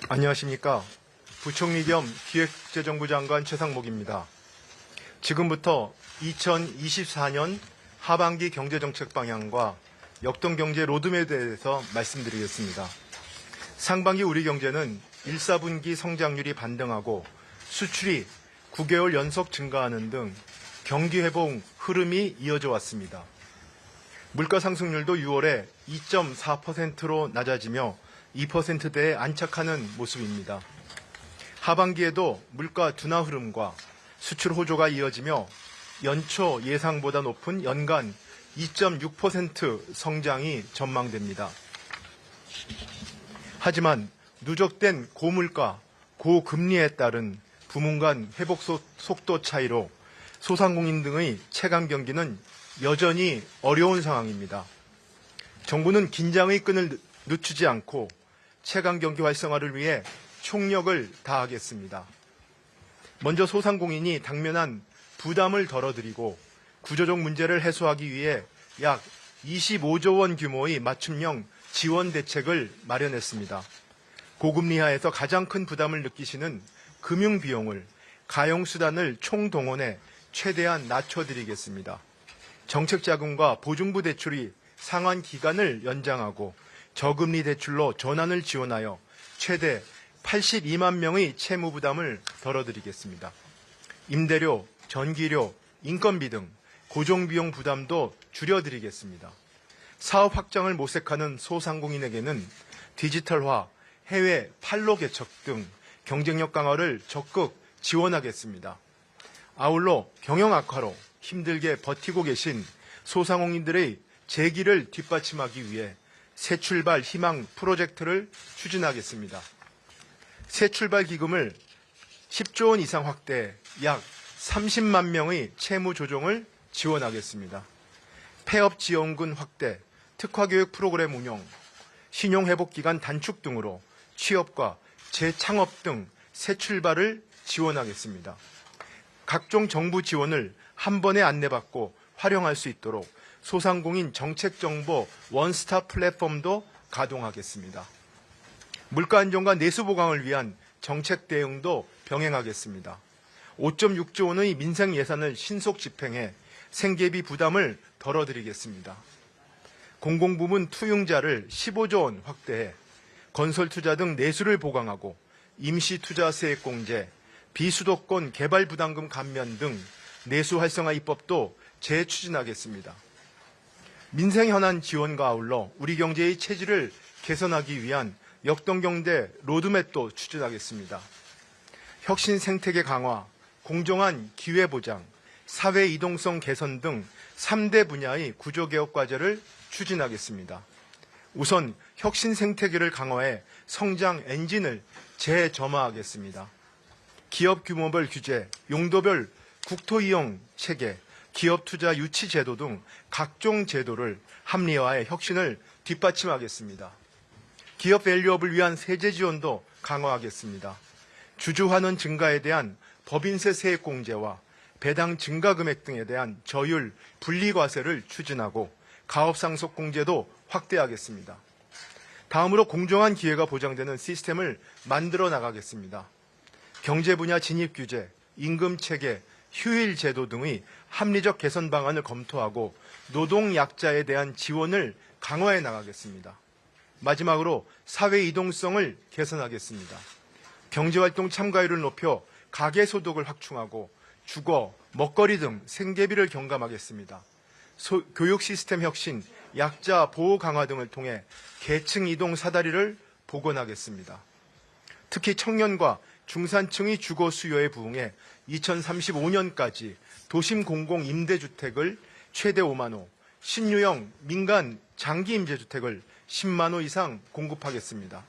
안녕하십니까. 부총리 겸 기획재정부 장관 최상목입니다. 지금부터 2024년 하반기 경제정책 방향과 역동경제 로드맵에 대해서 말씀드리겠습니다. 상반기 우리 경제는 1, 4분기 성장률이 반등하고 수출이 9개월 연속 증가하는 등 경기 회복 흐름이 이어져 왔습니다. 물가 상승률도 6월에 2.4%로 낮아지며 2%대에 안착하는 모습입니다. 하반기에도 물가 둔화 흐름과 수출 호조가 이어지며 연초 예상보다 높은 연간 2.6% 성장이 전망됩니다. 하지만 누적된 고물가, 고금리에 따른 부문 간 회복 속도 차이로 소상공인 등의 체감 경기는 여전히 어려운 상황입니다. 정부는 긴장의 끈을 늦추지 않고 체감 경기 활성화를 위해 총력을 다하겠습니다. 먼저 소상공인이 당면한 부담을 덜어드리고 구조적 문제를 해소하기 위해 약 25조 원 규모의 맞춤형 지원 대책을 마련했습니다. 고금리 하에서 가장 큰 부담을 느끼시는 금융 비용을 가용수단을 총동원해 최대한 낮춰드리겠습니다. 정책자금과 보증부 대출이 상환 기간을 연장하고 저금리 대출로 전환을 지원하여 최대 82만 명의 채무 부담을 덜어드리겠습니다. 임대료, 전기료, 인건비 등 고정비용 부담도 줄여드리겠습니다. 사업 확장을 모색하는 소상공인에게는 디지털화, 해외 판로 개척 등 경쟁력 강화를 적극 지원하겠습니다. 아울러 경영 악화로 힘들게 버티고 계신 소상공인들의 재기를 뒷받침하기 위해 새 출발 희망 프로젝트를 추진하겠습니다. 새 출발 기금을 10조 원 이상 확대해 약 30만 명의 채무 조정을 지원하겠습니다. 폐업 지원금 확대, 특화교육 프로그램 운영, 신용회복기간 단축 등으로 취업과 재창업 등 새 출발을 지원하겠습니다. 각종 정부 지원을 한 번에 안내받고 활용할 수 있도록 소상공인 정책정보 원스톱 플랫폼도 가동하겠습니다. 물가 안정과 내수 보강을 위한 정책 대응도 병행하겠습니다. 5.6조 원의 민생 예산을 신속 집행해 생계비 부담을 덜어드리겠습니다. 공공부문 투융자를 15조 원 확대해 건설투자 등 내수를 보강하고 임시투자세액공제, 비수도권 개발부담금 감면 등 내수 활성화 입법도 재추진하겠습니다. 민생 현안 지원과 아울러 우리 경제의 체질을 개선하기 위한 역동경제 로드맵도 추진하겠습니다. 혁신 생태계 강화, 공정한 기회 보장, 사회 이동성 개선 등 3대 분야의 구조개혁 과제를 추진하겠습니다. 우선 혁신 생태계를 강화해 성장 엔진을 재점화하겠습니다. 기업 규모별 규제, 용도별 국토 이용 체계, 기업 투자 유치 제도 등 각종 제도를 합리화해 혁신을 뒷받침하겠습니다. 기업 밸류업을 위한 세제 지원도 강화하겠습니다. 주주환원 증가에 대한 법인세 세액 공제와 배당 증가 금액 등에 대한 저율 분리과세를 추진하고 가업상속 공제도 확대하겠습니다. 다음으로 공정한 기회가 보장되는 시스템을 만들어 나가겠습니다. 경제 분야 진입 규제, 임금 체계, 휴일 제도 등의 합리적 개선 방안을 검토하고 노동 약자에 대한 지원을 강화해 나가겠습니다. 마지막으로 사회 이동성을 개선하겠습니다. 경제활동 참가율을 높여 가계소득을 확충하고 주거, 먹거리 등 생계비를 경감하겠습니다. 교육 시스템 혁신, 약자 보호 강화 등을 통해 계층 이동 사다리를 복원하겠습니다. 특히 청년과 중산층의 주거 수요에 부응해 2035년까지 도심 공공 임대주택을 최대 5만 호, 신유형 민간 장기 임대주택을 10만 호 이상 공급하겠습니다.